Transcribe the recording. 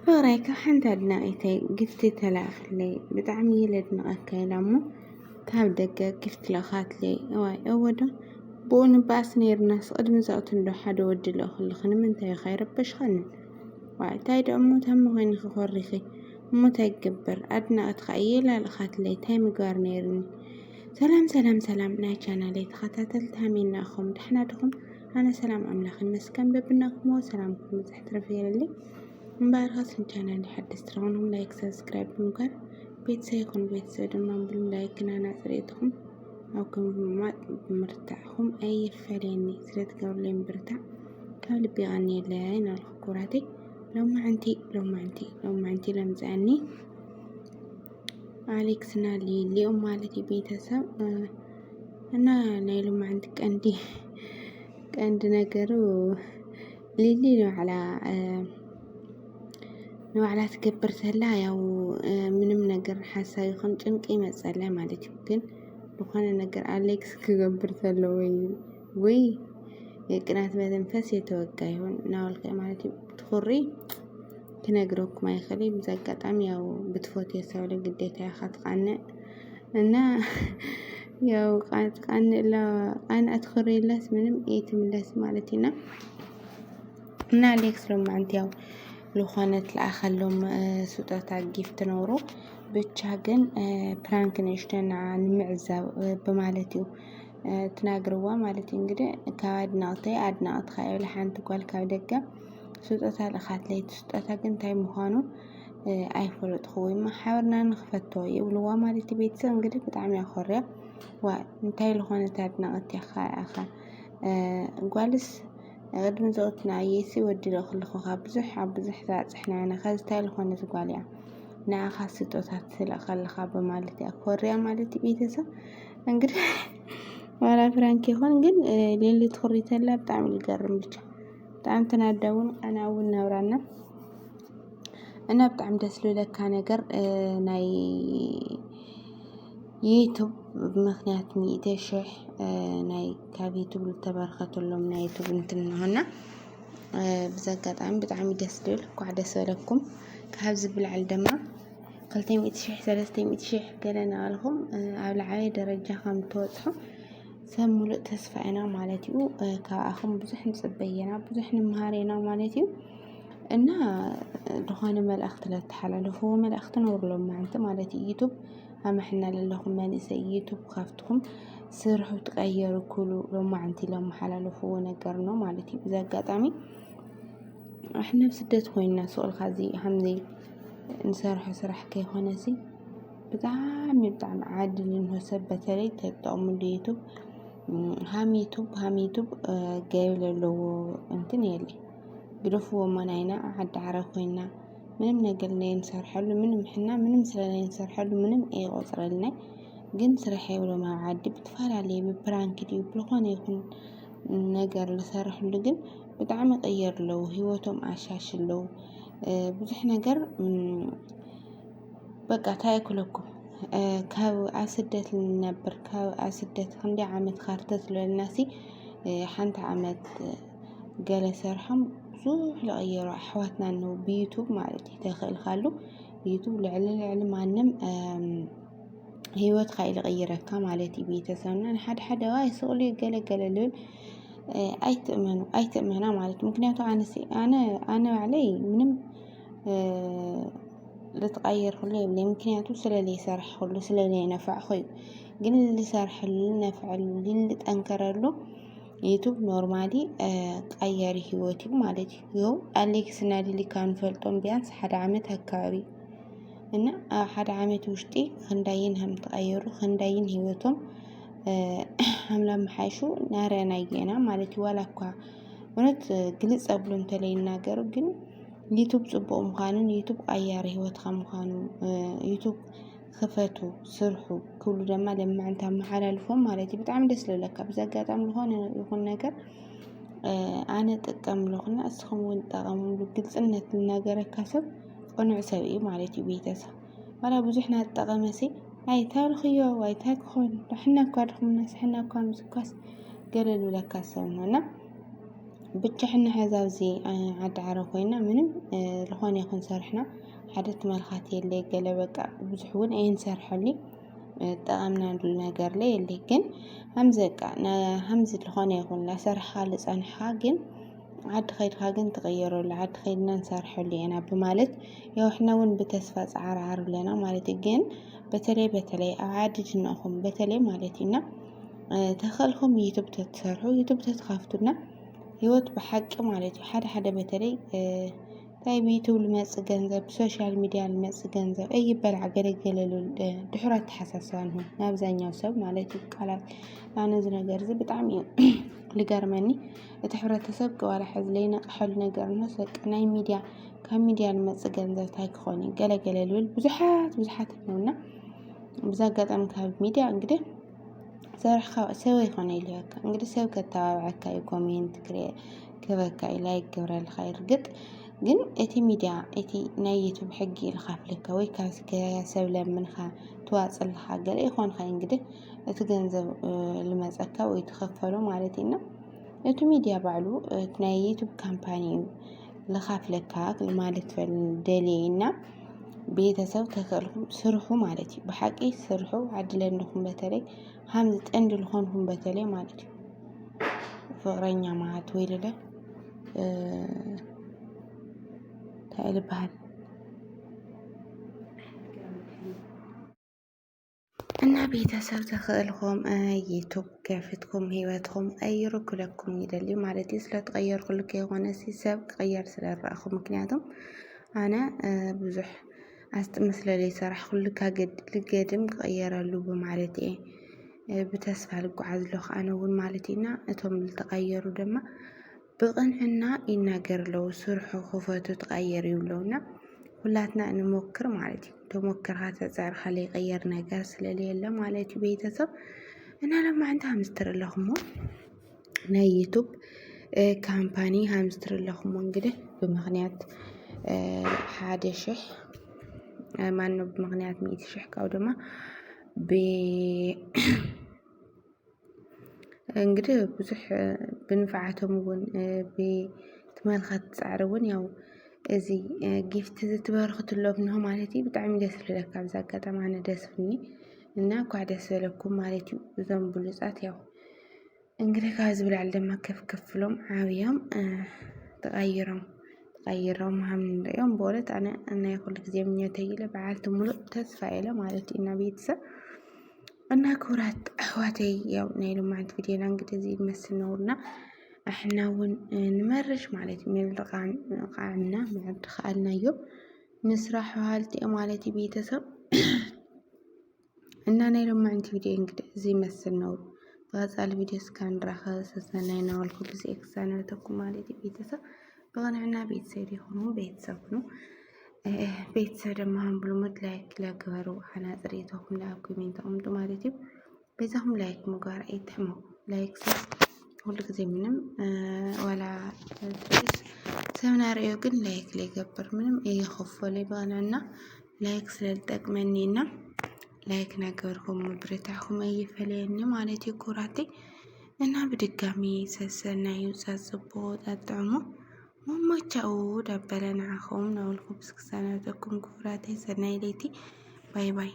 بغريك حنت أدنائتي قفتي تلاخ لي بتعمي لدنقك لامو كاب دقة قفت لأخات لي واي أودا بون باس نير ناس قد مزاوت له حد ودي له خلخنا من تاي خير بش خلن واي تايد أمو تهم غين خوريخي مو تايقبر أدنى أتخيل الأخات لي تاي مقار نيرني سلام نايشانا لي تخاتاتل تامين ناخم دحناتكم أنا سلام أملاخ المسكن ببناكم وسلامكم مزحت رفيا لي مبارخة كان لحد استرونهم لايك سبسكرايب مقر بيتسيكون دمان بلو لايك أنا سريتهم أو كم ما مرتاحهم أي فليني سريت قولين برتاح كان بيغني لين الخكوراتي لو ما عندي لمزاني عليك سنة لي مالتي بيتسا أنا نايلو ما عندك عندي نقرو لي على نوع على تكبر سلا أو من نقر حاسة يخون جنك إيمة سلا مالتي ممكن بخان نقر أليكس كبر سلا وي قنات بدن فاس يتوقعون ناول مالتي بتخري تنقروك ما يخلي بزقات عمي أو بتفوت يسوي قديتها أخذ قناة أنا يا قناة لا أنا أدخل لاس منهم يتم لاس مالتينا أنا أليكس لما عندي أو لو خانت لأخلهم سوطة عجيف تنورو بتشاقن برانك نشتن عن معزة بمالتيو تناقروا مالتي انقدر كاد ناطي خايل حان تقول كادقة سوطة الأخات لي سوطة كنتاي مخانو أي فلوت خوي ما حاولنا نخفتو يولوا مالتي بيتسا انقدر بتعمل خوريا وانتاي لخانت أدناطي أخا قوالس غد من زوجتنا يسي ودي له خلقها بزح ذات إحنا أنا خذتها لخونا زقاليا نا خاصة تحصل خلقها بمالتي أكوريا مالتي بيتسا انقدر ولا فرانكي خون قل للي تخريت لها بتعمل قرم بيتش بتعمل تنادون أنا أول نورانا أنا بتعمل دسلو لك كان قر ناي يوتيوب بمخنيات ميتة شح ناي كاب يوتيوب لتبارخة اللهم ناي يوتيوب نتنا هنا بزقات عم بتعمل دسلول قاعدة سولكم كهبز بالعلدمة قلتين يتشح ثلاثتين يتشح قالنا لهم على عاي درجة خم توضحوا سموا له تسفعنا مالتيو كأخم بزحن سبينا بزحن مهارينا مالتيو إنها دخان ملأخت للتحلل هو ملأخت نور لهم مع أنت مالتي يوتيوب هم إحنا للهم ما نسي يوتيوب خافتهم سرحوا تغيروا كلوا لهم عندي لهم حلال هو نقرنا مالتي بزقات عمي إحنا بسدت خوينا سؤال خازي حمدي نسرح كي خناسي بتعمل عادل إنه سبت لي تقوم اليوتيوب هام يوتيوب جايب له أنتني اللي قرفوا مناينا عد عرفونا منم نقلنا نسرح له منم حنا منم سلنا نسرح له منم أي غصر لنا جن سرحي ولا ما عاد بتفعل عليه ببرانك دي بلغون يكون نقر لسرح له جن بتعمل غير له هوتهم عشاش له بزح نقر بقى تاكلكم كاو أسدت النبر كاو أسدت خندي عمت خارطت للناسي حنت عمت جالس يرحم زوح لغير أحواتنا إنه بيوتيوب مالتي داخل خالو يوتيوب العلم عنم هي تخيل غيرها كمالتي بيتسونا حد واي سؤالي قال لول أي تأمنوا مالتي ممكن يتوانسي أنا علي منم لتغير خليه اللي ممكن يتوصل اللي يسرح خلو سل اللي نفع خوي قل اللي سرح اللي نفع اللي تأنكر له يوتيوب نورمالي غيري هوتي مالتي يو أليكس نادي اللي كان فلتون بيانس حد عمت هكاري إن حد عمت وشتي خنداين هم تغيروا خنداين هوتهم هم لما حيشو نارا نايجينا مالتي ولا كوا ونت قلت قبلهم تلين ناقروا قل يوتيوب صبوا مخانون يوتيوب غيري هوتها مخانون يوتيوب خفتوا صرحوا كل لما عندها محل الفم مالتي بتعمل دسل لك بزقات عمل هون يكون ناقر أنا تقام لغنا أسخم وانتقام بقلت إنه الناقر كسب قنع سوي مالتي بيتسا ولا بزحنا التقامسي هاي تال خيو واي تاك خون حنا كارخم ناس حنا كان مسكاس قالوا لك كسبنا ብቻ ሕና ሕዛብዚ ዓዲ ዓረብ ኮይና ምንም ዝኾነ ይኹን ሰርሕና ሓደ ትመልኻት የለይ ገለ በቃ ብዙሕ እውን ኣይንሰርሐሉ ጠቐምናሉ ነገር ላይ የለይ ግን ሃምዚ በቃ ሃምዚ ዝኾነ ይኹን ላሰርሕኻ ልፀንሕኻ ግን ዓዲ ኸይድካ ግን ትቕየረሉ ዓዲ ኸይድና ንሰርሐሉ ኢና ብማለት ያው ሕና እውን ብተስፋ ፃዓርዓር ኣለና ማለት እዩ ግን በተለይ ኣብ ዓዲ ጅንኹም በተለይ ማለት እዩና ተኸልኩም ዩቱብ ተትሰርሑ ዩቱብ ተትከፍቱና ህይወት ብሓቂ ማለት እዩ ሓደ በተለይ ታይ ብዩቱብ ልመፅእ ገንዘብ ብሶሻል ሚድያ ልመፅእ ገንዘብ ኣይበልዓ ገለገለሉ ድሑር ኣተሓሳስባ ንሁን ንኣብዛኛው ሰብ ማለት እዩ ቃላት ኣነ እዚ ነገር እዚ ብጣዕሚ እዩ ልገርመኒ እቲ ሕብረተሰብ ዋላ ሕዚ ዘይነቕሐሉ ነገር ንሰቅ ናይ ሚድያ ካብ ሚድያ ልመፅእ ገንዘብ ታይ ክኾን እዩ ገለገለ ልብል ብዙሓት ነውና ብዛ ኣጋጣሚ ካብ ሚድያ እንግዲህ ሰርሕካ ሰብ ይኾነ ኢልካ እንግዲህ ሰብ ከተባብዓካ እዩ ኮሜንት ክበካ ላይክ ገብረልካ ይርግጥ ግን እቲ ሚድያ እቲ ናይ ዩቱብ ሕጊ ኢልካፍልካ ወይ ካብ ሰብ ለምንካ ትዋፅልካ ገለ ይኾንካ እንግዲህ እቲ ገንዘብ ልመፀካ ወይ ትኸፈሎ ማለት ኢና እቲ ሚድያ ባዕሉ ናይ ዩቱብ ካምፓኒ ልኻፍለካ ማለት ደልየና ቤተሰብ ተኸልኩም ስርሑ ማለት እዩ ብሓቂ ስርሑ ዓድለንኩም በተለይ ሃምዚ ጥንዲ ልኾንኩም በተለይ ማለት እዩ ፍቕረኛ ማለት ወይ ልለ ታይ ልበሃል እና ቤተሰብ ተኽእልኩም ዩቱብ ከፊትኩም ህይወትኩም ኣይርክለኩም ይደሊ ማለት እዩ ስለተቀየርኩልከ የኾነ ሰብ ክቅየር ስለረኣኹ ምክንያቱም ኣነ ብዙሕ ኣስተመስለለይ ሰራሕ ኩልካ ልገድም ክቅየረሉ ብማለት እየ ብተስፋ ልጓዓዝ ኣለኹ ኣነ እውን ማለት ኢና እቶም ዝተቀየሩ ድማ ብቕንዕና ይናገርለው ስርሑ ክፈቱ ትቀየር ይብለውና ሁላትና እንሞክር ማለት እዩ ተሞክርካ ተፀርካ ለይቀየር ነገር ስለሌለ ማለት እዩ ቤተሰብ እና ለማዕንቲ ሃምስትር ኣለኹሞ ናይ ዩቱብ ካምፓኒ ሃምስትር ኣለኹሞ እንግዲህ ብምክንያት 1,000 ማነው ብምክንያት 100,000 ካው ድማ እንግዲህ ብዙሕ ብንፍዓቶም እውን ብትመልካት ፃዕሪ ያው እዚ ጊፍት ዝትበረኽትሎም ነው ማለት እዩ ብጣዕሚ ደስ ዝብለካ ኣብዛ ኣጋጣሚ ኣነ ደስ ብልኒ እና እኳ ደስ በለኩም ማለት እዩ እዞም ብሉፃት ያው እንግዲህ ካብ ዝብላዕሊ ድማ ከፍሎም ዓብዮም ተቀይሮም ሃም ንሪኦም በእውነት ኣነ ናይ ኩሉ ግዜ ምኞተይ ኢለ በዓልቲ ሙሉእ ተስፋ ኢለ ማለት እዩ እና ቤተሰብ እና ክቡራት ኣሕዋተይ ያው ናይ ሎማዓንቲ ቪድዮና እንግዲህ እዚ ይመስል ነውና እሕና እውን ንመርሽ ማለት እዩ ምልቃዕና ምዕድ ከኣልናዮ ንስራሕ በሃልቲ ማለት እዩ ቤተሰብ እና ናይ ሎማዓንቲ ቪድዮ እንግዲህ እዚ ይመስል ነው በቀፃሊ ቪድዮ እስካብ ንራኸብ ሰናይ ናበልኩ ግዜ ክሳነበተኩም ማለት እዩ ቤተሰብ ብቕንዕና ቤተሰብ ይኹኑ ቤተሰብ ነው ቤተሰብ ድማ ብሉሙድ ላይክ ለግበሩ ሓናፅር ኢቶኩም ለኣብ ኮሜንት ኣቕምጡ ማለት እዩ ቤዛኩም ላይክ ምግባር ኣይትሕመቁ ላይክ ሁሉ ጊዜ ምንም ዋላ ሰብና ርአዮ ግን ላይክ ለይገብር ምንም እየኸፈለ ይበቕንዕና ላይክ ስለልጠቅመኒና ላይክ ነገርኩም ብርታዕኩም ኣይፈለየኒ ማለት እዩ ኩራቴ እና ብድጋሚ ሰሰናዩ ፀፅቦ ጠጥዕሞ መሞቻኡ ዳበለ ንዓኹም ናበልኩም እስክሳነበተኩም ኩራቴ ሰናይ ለይቲ ባይ ባይ